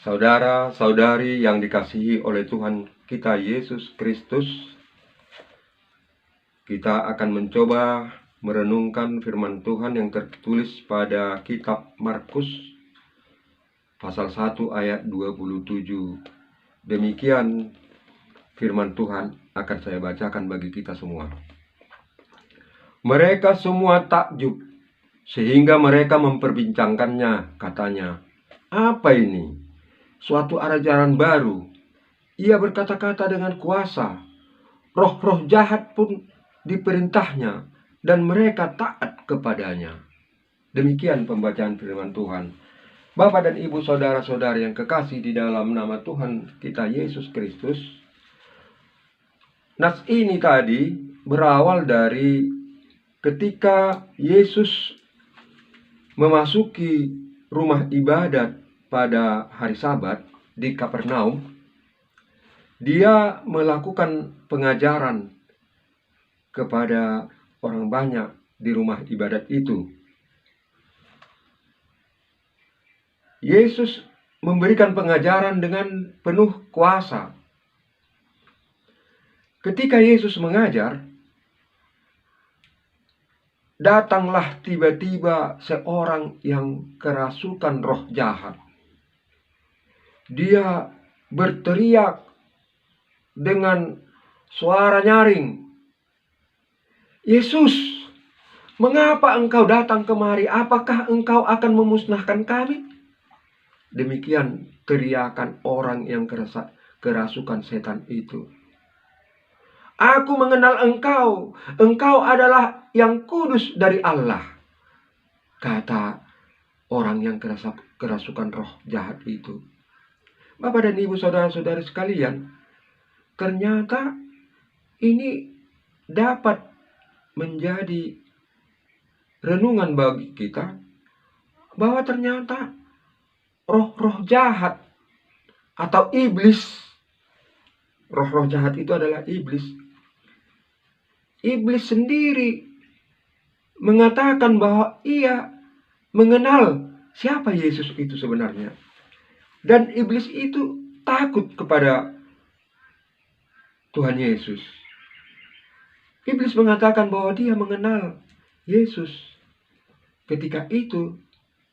Saudara-saudari yang dikasihi oleh Tuhan kita Yesus Kristus, kita akan mencoba merenungkan firman Tuhan yang tertulis pada kitab Markus pasal 1 ayat 27. Demikian firman Tuhan akan saya bacakan bagi kita semua. Mereka semua takjub sehingga mereka memperbincangkannya, katanya, "Apa ini? Suatu ajaran baru. Ia berkata-kata dengan kuasa. Roh-roh jahat pun diperintahnya dan mereka taat kepadanya." Demikian pembacaan firman Tuhan. Bapak dan Ibu, saudara-saudari yang kekasih di dalam nama Tuhan kita Yesus Kristus, nas ini tadi berawal dari ketika Yesus memasuki rumah ibadat pada hari Sabat di Kapernaum. Dia melakukan pengajaran kepada orang banyak di rumah ibadat itu. Yesus memberikan pengajaran dengan penuh kuasa. Ketika Yesus mengajar, datanglah tiba-tiba seorang yang kerasukan roh jahat. Dia berteriak dengan suara nyaring, "Yesus, mengapa engkau datang kemari? Apakah engkau akan memusnahkan kami?" Demikian teriakan orang yang kerasukan setan itu. "Aku mengenal engkau. Engkau adalah yang kudus dari Allah," kata orang yang kerasukan roh jahat itu. Bapak dan Ibu, saudara-saudari sekalian, ternyata ini dapat menjadi renungan bagi kita bahwa ternyata roh-roh jahat atau iblis, roh-roh jahat itu adalah iblis. Iblis sendiri mengatakan bahwa ia mengenal siapa Yesus itu sebenarnya. Dan iblis itu takut kepada Tuhan Yesus. Iblis mengatakan bahwa dia mengenal Yesus. Ketika itu,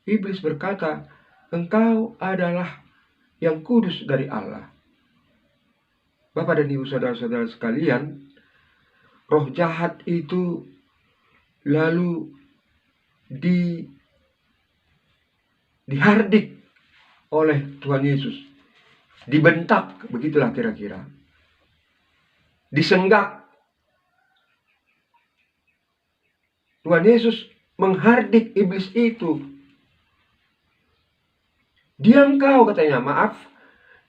iblis berkata, "Engkau adalah yang kudus dari Allah." Bapak dan Ibu, saudara-saudara sekalian, roh jahat itu lalu dihardik oleh Tuhan Yesus. Dibentak, begitulah kira-kira. Disenggak. Tuhan Yesus menghardik iblis itu. "Diam kau," katanya. Maaf,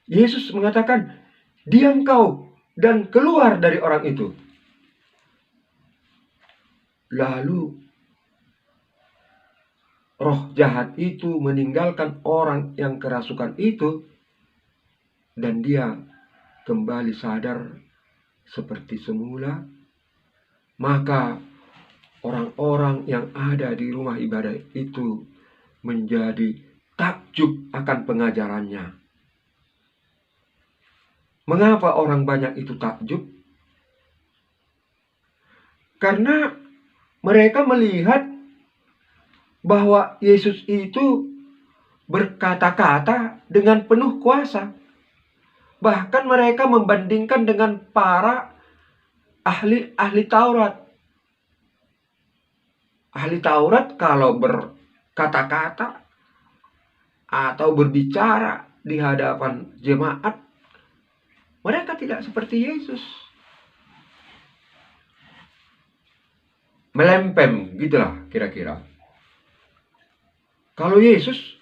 Yesus mengatakan, "Diam kau dan keluar dari orang itu." Lalu roh jahat itu meninggalkan orang yang kerasukan itu, dan dia kembali sadar seperti semula. Maka orang-orang yang ada di rumah ibadah itu menjadi takjub akan pengajarannya. Mengapa orang banyak itu takjub? Karena mereka melihat bahwa Yesus itu berkata-kata dengan penuh kuasa. Bahkan mereka membandingkan dengan para ahli Taurat. Ahli Taurat kalau berkata-kata atau berbicara di hadapan jemaat, mereka tidak seperti Yesus. Melempem, gitulah kira-kira. Kalau Yesus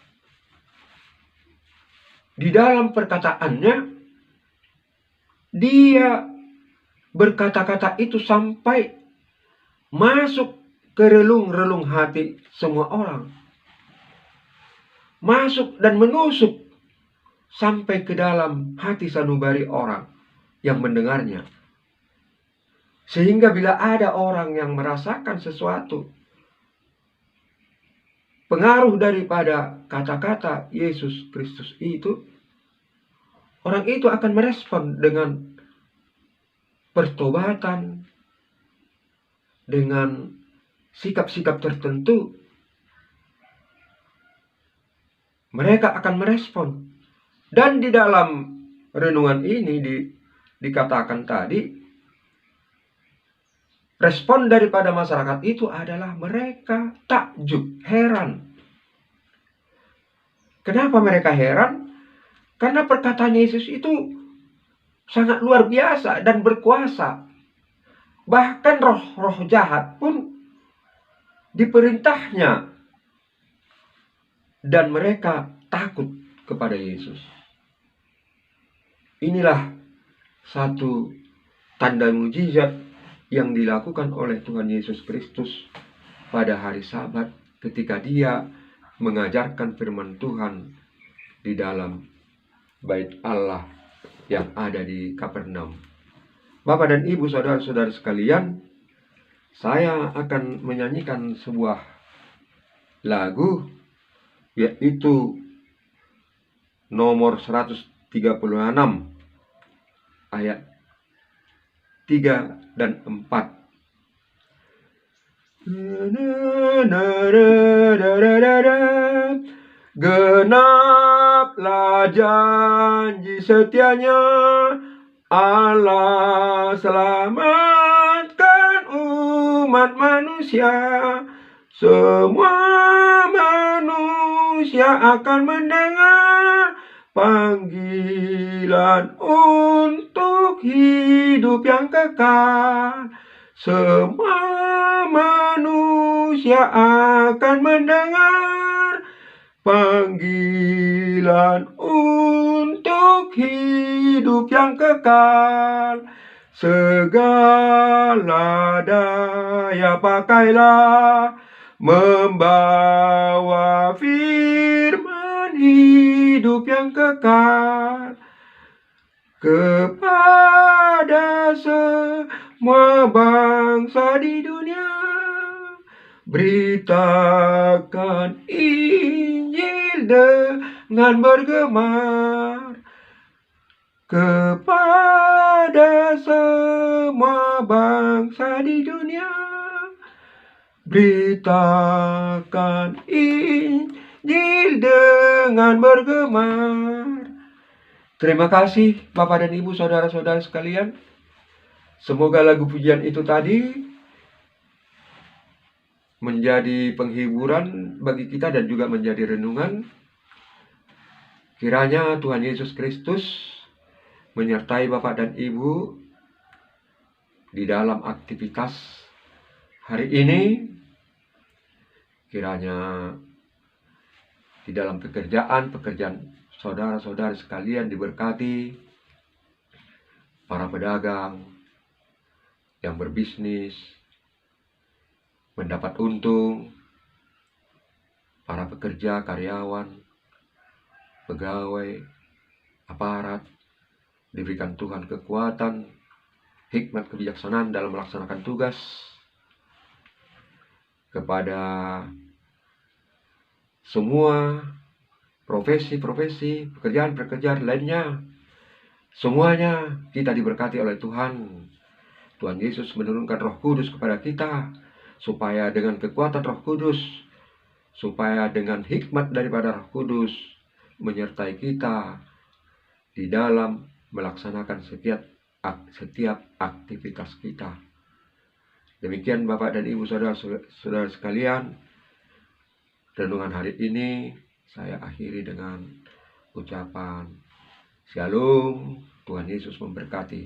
di dalam perkataannya, dia berkata-kata itu sampai masuk ke relung-relung hati semua orang. Masuk dan menusuk sampai ke dalam hati sanubari orang yang mendengarnya. Sehingga bila ada orang yang merasakan sesuatu, pengaruh daripada kata-kata Yesus Kristus itu, orang itu akan merespon dengan pertobatan, dengan sikap-sikap tertentu. Mereka akan merespon. Dan di dalam renungan ini dikatakan tadi, respon daripada masyarakat itu adalah mereka takjub, heran. Kenapa mereka heran? Karena perkataan Yesus itu sangat luar biasa dan berkuasa. Bahkan roh-roh jahat pun diperintahnya. Dan mereka takut kepada Yesus. Inilah satu tanda mujizat yang dilakukan oleh Tuhan Yesus Kristus pada hari Sabat ketika Dia mengajarkan firman Tuhan di dalam bait Allah yang ada di Kapernaum. Bapak dan Ibu, saudara-saudara sekalian, saya akan menyanyikan sebuah lagu, yaitu nomor 136 ayat 3 dan 4. Genaplah janji setianya, Allah selamatkan umat manusia. Semua manusia akan mendengar panggilan untuk hidup yang kekal. Semua manusia akan mendengar panggilan untuk hidup yang kekal. Segala daya pakailah membawa firman hidup yang kekal kepada semua bangsa di dunia. Beritakan Injil dengan bergemar kepada semua bangsa di dunia. Beritakan Injil dengan bergemar. Terima kasih Bapak dan Ibu, saudara-saudara sekalian. Semoga lagu pujian itu tadi menjadi penghiburan bagi kita dan juga menjadi renungan. Kiranya Tuhan Yesus Kristus menyertai Bapak dan Ibu di dalam aktivitas hari ini. Kiranya di dalam pekerjaan saudara-saudara sekalian diberkati, para pedagang yang berbisnis mendapat untung, para pekerja, karyawan, pegawai, aparat diberikan Tuhan kekuatan, hikmat, kebijaksanaan dalam melaksanakan tugas. Kepada semua profesi-profesi, pekerjaan-pekerjaan lainnya, semuanya kita diberkati oleh Tuhan. Tuhan Yesus menurunkan Roh Kudus kepada kita, supaya dengan kekuatan Roh Kudus, supaya dengan hikmat daripada Roh Kudus menyertai kita di dalam melaksanakan setiap aktivitas kita. Demikian Bapak dan Ibu, saudara-saudara sekalian, renungan hari ini saya akhiri dengan ucapan Shalom. Tuhan Yesus memberkati.